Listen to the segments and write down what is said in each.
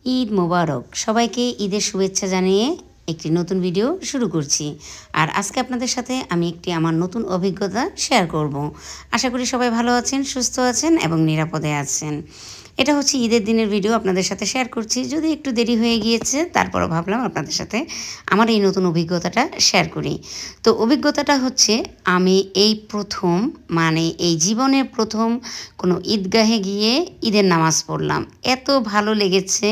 ঈদ মোবারক। সবাইকে ঈদের শুভেচ্ছা জানিয়ে একটি নতুন ভিডিও শুরু করছি। আর আজকে আপনাদের সাথে আমি একটি আমার নতুন অভিজ্ঞতা শেয়ার করব। আশা করি সবাই ভালো আছেন, সুস্থ আছেন এবং নিরাপদে আছেন। এটা হচ্ছে ঈদের দিনের ভিডিও আপনাদের সাথে শেয়ার করছি। যদি একটু দেরি হয়ে গিয়েছে তারপরও ভাবলাম আপনাদের সাথে আমার এই নতুন অভিজ্ঞতাটা শেয়ার করি। তো অভিজ্ঞতাটা হচ্ছে আমি এই প্রথম এই জীবনের প্রথম কোনো ঈদগাহে গিয়ে ঈদের নামাজ পড়লাম। এত ভালো লেগেছে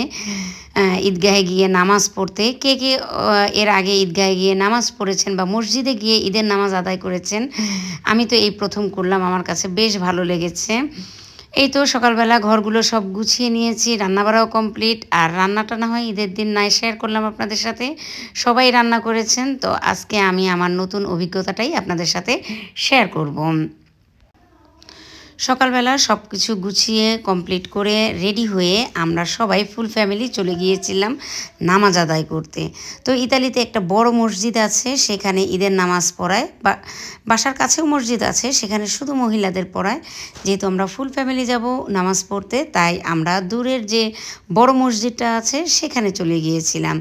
ঈদগাহে গিয়ে নামাজ পড়তে। কে কে এর আগে ঈদগাহে গিয়ে নামাজ পড়েছেন বা মসজিদে গিয়ে ঈদের নামাজ আদায় করেছেন? আমি তো এই প্রথম করলাম, আমার কাছে বেশ ভালো লেগেছে। এই তো সকালবেলা ঘরগুলো সব গুছিয়ে নিয়েছি, রান্নাবাড়াও কমপ্লিট। আর রান্নাটা না হয় ঈদের দিন নাই শেয়ার করলাম আপনাদের সাথে, সবাই রান্না করেছেন। তো আজকে আমি আমার নতুন অভিজ্ঞতাটাই আপনাদের সাথে শেয়ার করব। সকালবেলা সব কিছু গুছিয়ে কমপ্লিট করে রেডি হয়ে আমরা সবাই ফুল ফ্যামিলি চলে গিয়েছিলাম নামাজ আদায় করতে। তো ইতালিতে একটা বড় মসজিদ আছে, সেখানে ঈদের নামাজ পড়ায়। বাসার কাছেও মসজিদ আছে, সেখানে শুধু মহিলাদের পড়ায়। যেহেতু আমরা ফুল ফ্যামিলি যাব নামাজ পড়তে, তাই আমরা দূরের যে বড় মসজিদটা আছে সেখানে চলে গিয়েছিলাম।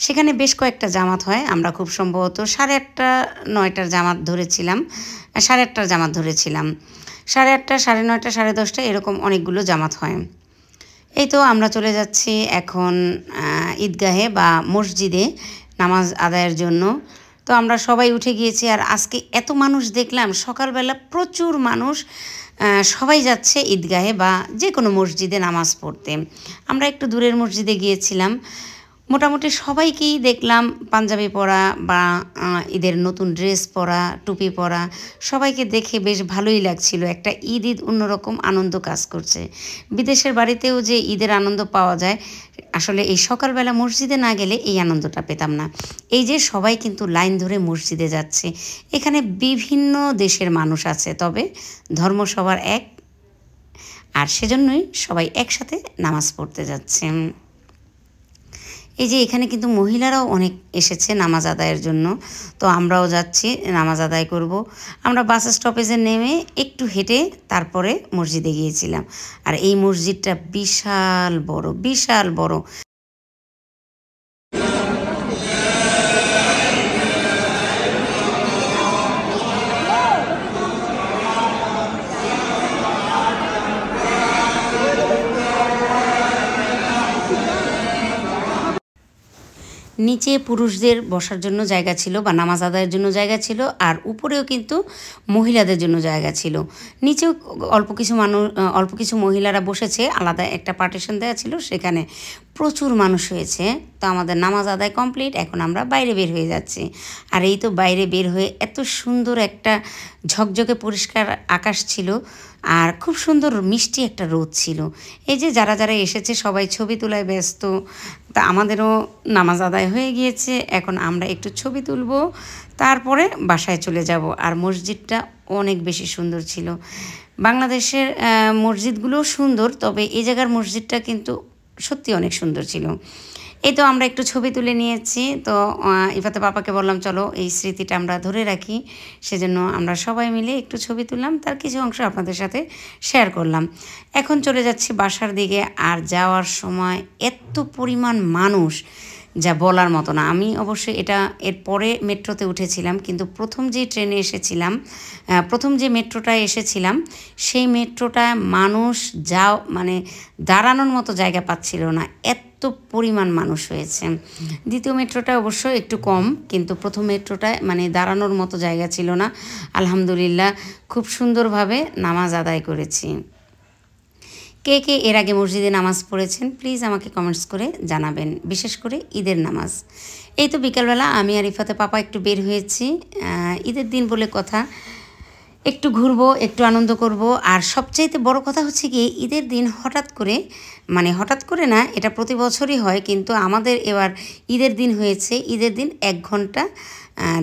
সেখানে বেশ কয়েকটা জামাত হয়। আমরা খুব সম্ভবত 8:30 9টার জামাত ধরেছিলাম, 8:30টার জামাত ধরেছিলাম। 8:30, 9:30, 10:30 এরকম অনেকগুলো জামাত হয়। এই তো আমরা চলে যাচ্ছি এখন ঈদগাহে বা মসজিদে নামাজ আদায়ের জন্য। তো আমরা সবাই উঠে গিয়েছি। আর আজকে এত মানুষ দেখলাম, সকালবেলা প্রচুর মানুষ, সবাই যাচ্ছে ঈদগাহে বা যে কোনো মসজিদে নামাজ পড়তে। আমরা একটু দূরের মসজিদে গিয়েছিলাম। মোটামুটি সবাইকেই দেখলাম পাঞ্জাবি পরা বা ঈদের নতুন ড্রেস পরা, টুপি পরা। সবাইকে দেখে বেশ ভালোই লাগছিল। একটা ঈদ অন্যরকম আনন্দ কাজ করছে। বিদেশের বাড়িতেও যে ঈদের আনন্দ পাওয়া যায়, আসলে এই সকালবেলা মসজিদে না গেলে এই আনন্দটা পেতাম না। এই যে সবাই কিন্তু লাইন ধরে মসজিদে যাচ্ছে। এখানে বিভিন্ন দেশের মানুষ আছে, তবে ধর্ম সবার এক। আর সেজন্যই সবাই একসাথে নামাজ পড়তে যাচ্ছে। এই যে এখানে কিন্তু মহিলারাও অনেক এসেছে নামাজ আদায়ের জন্য। তো আমরাও যাচ্ছি নামাজ আদায় করব। আমরা বাস স্টপেজে নেমে একটু হেঁটে তারপরে মসজিদে গিয়েছিলাম। আর এই মসজিদটা বিশাল বড়, বিশাল বড়। নিচে পুরুষদের বসার জন্য জায়গা ছিল বা নামাজ আদায়ের জন্য জায়গা ছিল, আর উপরেও কিন্তু মহিলাদের জন্য জায়গা ছিল। নিচেও অল্প কিছু মহিলারা বসেছে, আলাদা একটা পার্টিশন দেওয়া ছিল, সেখানে প্রচুর মানুষ হয়েছে। তো আমাদের নামাজ আদায় কমপ্লিট, এখন আমরা বাইরে বের হয়ে যাচ্ছি। আর এই তো বাইরে বের হয়ে এত সুন্দর একটা ঝকঝকে পরিষ্কার আকাশ ছিল, আর খুব সুন্দর মিষ্টি একটা রোদ ছিল। এই যে যারা যারা এসেছে সবাই ছবি তোলায় ব্যস্ত। তা আমাদেরও নামাজ আদায় হয়ে গিয়েছে, এখন আমরা একটু ছবি তুলব, তারপরে বাসায় চলে যাব। আর মসজিদটা অনেক বেশি সুন্দর ছিল। বাংলাদেশের মসজিদগুলোও সুন্দর, তবে এই জায়গার মসজিদটা কিন্তু সত্যি অনেক সুন্দর ছিল। এই তো আমরা একটু ছবি তুলে নিয়েছি। তো ইফাতে পাপাকে বললাম চলো এই স্মৃতিটা আমরা ধরে রাখি, সেজন্য আমরা সবাই মিলে একটু ছবি তুললাম, তার কিছু অংশ আপনাদের সাথে শেয়ার করলাম। এখন চলে যাচ্ছি বাসার দিকে। আর যাওয়ার সময় এত পরিমাণ মানুষ যা বলার মতো না। আমি অবশ্যই এর পরে মেট্রোতে উঠেছিলাম, কিন্তু প্রথম যে ট্রেনে এসেছিলাম, প্রথম যে মেট্রোটায় এসেছিলাম, সেই মেট্রোটায় মানুষ দাঁড়ানোর মতো জায়গা পাচ্ছিল না, এত পরিমাণ মানুষ হয়েছে। দ্বিতীয় মেট্রোটা অবশ্য একটু কম, কিন্তু প্রথম মেট্রোটায় দাঁড়ানোর মতো জায়গা ছিল না। আলহামদুলিল্লাহ খুব সুন্দরভাবে নামাজ আদায় করেছি। কে কে এর আগে মসজিদে নামাজ পড়েছেন প্লিজ আমাকে কমেন্টস করে জানাবেন, বিশেষ করে ঈদের নামাজ। এই তো বিকালবেলা আমি আর ইফাতে পাপা একটু বের হয়েছি, ঈদের দিন বলে কথা, একটু ঘুরবো, একটু আনন্দ করব। আর সবচাইতে বড় কথা হচ্ছে কি, ঈদের দিন হঠাৎ করে না, এটা প্রতি বছরই হয়, কিন্তু আমাদের এবার ঈদের দিন হয়েছে, ঈদের দিন 1 ঘন্টা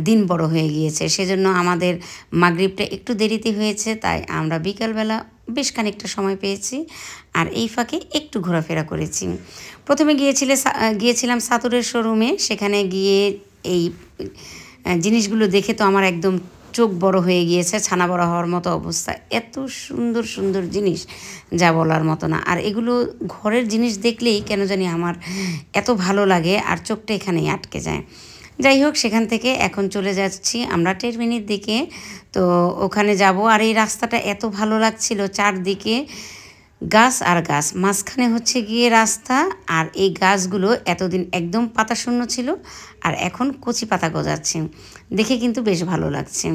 দিন বড় হয়ে গিয়েছে। সেজন্য আমাদের মাগরিবটা একটু দেরিতে হয়েছে, তাই আমরা বিকালবেলা বেশ খানিকটা সময় পেয়েছি। আর এই ফাঁকে একটু ঘোরাফেরা করেছি। প্রথমে গিয়েছিলাম সাতুরের শোরুমে। সেখানে গিয়ে এই জিনিসগুলো দেখে তো আমার একদম চোখ বড় হয়ে গিয়েছে, ছানা বড় হওয়ার মতো অবস্থা। এত সুন্দর সুন্দর জিনিস যা বলার মতো না। আর এগুলো ঘরের জিনিস দেখলেই কেন জানি আমার এত ভালো লাগে আর চোখটা এখানেই আটকে যায়। যাই হোক, সেখান থেকে এখন চলে যাচ্ছি আমরা টেরমিনির দিকে। তো ওখানে যাব। আর এই রাস্তাটা এত ভালো লাগছিল, চারদিকে গাছ আর গাছ, মাঝখানে হচ্ছে গিয়ে রাস্তা। আর এই গাছগুলো এতদিন একদম পাতা শূন্য ছিল, আর এখন কচি পাতা গজাচ্ছে, দেখে কিন্তু বেশ ভালো লাগছে।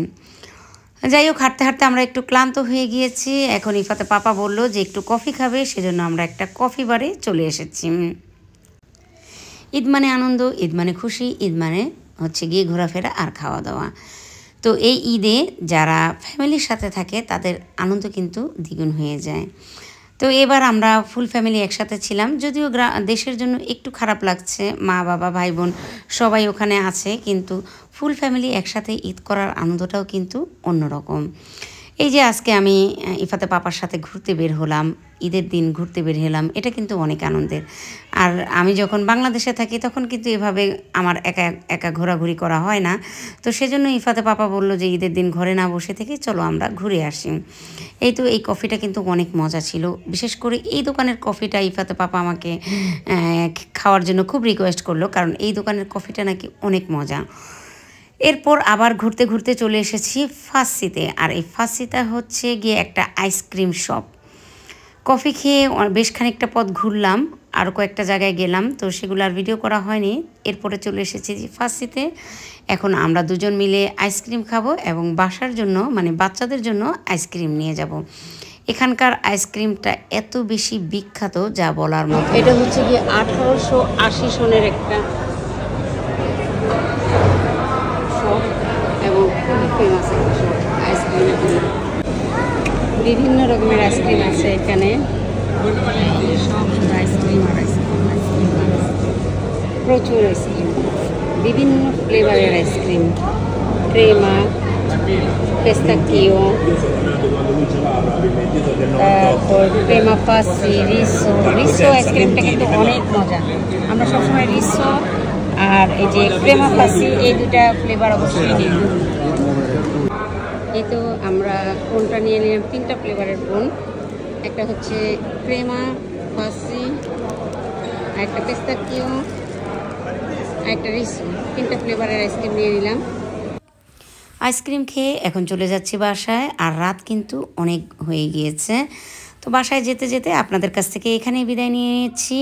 যাই হোক, হাঁটতে হাঁটতে আমরা একটু ক্লান্ত হয়ে গিয়েছি। এখন ইফাতে পাপা বলল যে একটু কফি খাবে, সেজন্য আমরা একটা কফি বারে চলে এসেছি। ঈদ মানে আনন্দ, ঈদ মানে খুশি, ঈদ মানে হচ্ছে গিয়ে ঘোরাফেরা আর খাওয়া দাওয়া। তো এই ঈদে যারা ফ্যামিলির সাথে থাকে তাদের আনন্দ কিন্তু দ্বিগুণ হয়ে যায়। তো এবার আমরা ফুল ফ্যামিলি একসাথে ছিলাম, যদিও দেশের জন্য একটু খারাপ লাগছে, মা বাবা ভাই বোন সবাই ওখানে আছে, কিন্তু ফুল ফ্যামিলি একসাথে ঈদ করার আনন্দটাও কিন্তু অন্যরকম। এই যে আজকে আমি ইফাতে পাপার সাথে ঘুরতে বের হলাম, ঈদের দিন ঘুরতে বের হলাম, এটা কিন্তু অনেক আনন্দের। আর আমি যখন বাংলাদেশে থাকি তখন কিন্তু এভাবে আমার একা একা ঘোরাঘুরি করা হয় না। তো সেজন্য ইফাতে পাপা বললো যে ঈদের দিন ঘরে না বসে থেকে চলো আমরা ঘুরে আসি। এই তো এই কফিটা কিন্তু অনেক মজা ছিল, বিশেষ করে এই দোকানের কফিটা ইফাতে পাপা আমাকে খাওয়ার জন্য খুব রিকোয়েস্ট করলো, কারণ এই দোকানের কফিটা নাকি অনেক মজা। এরপর আবার ঘুরতে ঘুরতে চলে এসেছি ফার্সিতে। আর এই ফার্সিটা হচ্ছে গিয়ে একটা আইসক্রিম শপ। কফি খেয়ে বেশ খানিকটা পথ ঘুরলাম, আর কয়েকটা জায়গায় গেলাম, তো সেগুলো আর ভিডিও করা হয়নি। এরপরে চলে এসেছি ফার্সিতে। এখন আমরা দুজন মিলে আইসক্রিম খাবো এবং বাসার জন্য মানে বাচ্চাদের জন্য আইসক্রিম নিয়ে যাব। এখানকার আইসক্রিমটা এত বেশি বিখ্যাত যা বলার মতো। এটা হচ্ছে গিয়ে 1880 সনের একটা শপ এবং খুবই ফেমাস একটা শপ আইসক্রিমের জন্য। বিভিন্ন রকমের আইসক্রিম আছে এখানে, সব শুধু আইসক্রিম আর আইসক্রিম, প্রচুর আইসক্রিম, বিভিন্ন ফ্লেভারের আইসক্রিম, ক্রেমা, পেস্তাকিও, তারপর ক্রেমা ফাসি, রিসো আইসক্রিমটা কিন্তু অনেক মজা। আমরা সবসময় রিসো আর এই যে ক্রেমা ফাসি এই দুটা ফ্লেভার অবশ্যই নিই। এই তো আমরা কোনটা নিয়ে নিলাম, 3টা ফ্লেভারের কোন, একটা হচ্ছে ক্রেমা ফাসি, একটা পেস্তাকিও, একটা রিসো, 3টা ফ্লেভারের আইসক্রিম নিয়ে নিলাম। আইসক্রিম খেয়ে এখন চলে যাচ্ছি বাসায়, আর রাত কিন্তু অনেক হয়ে গিয়েছে। তো বাসায় যেতে যেতে আপনাদের কাছ থেকে এখানেই বিদায় নিয়ে নিচ্ছি।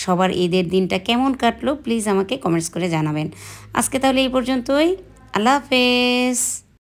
সবার ঈদের দিনটা কেমন কাটলো প্লিজ আমাকে কমেন্টস করে জানাবেন। আজকে তাহলে এই পর্যন্তই, আল্লাহ হাফেজ।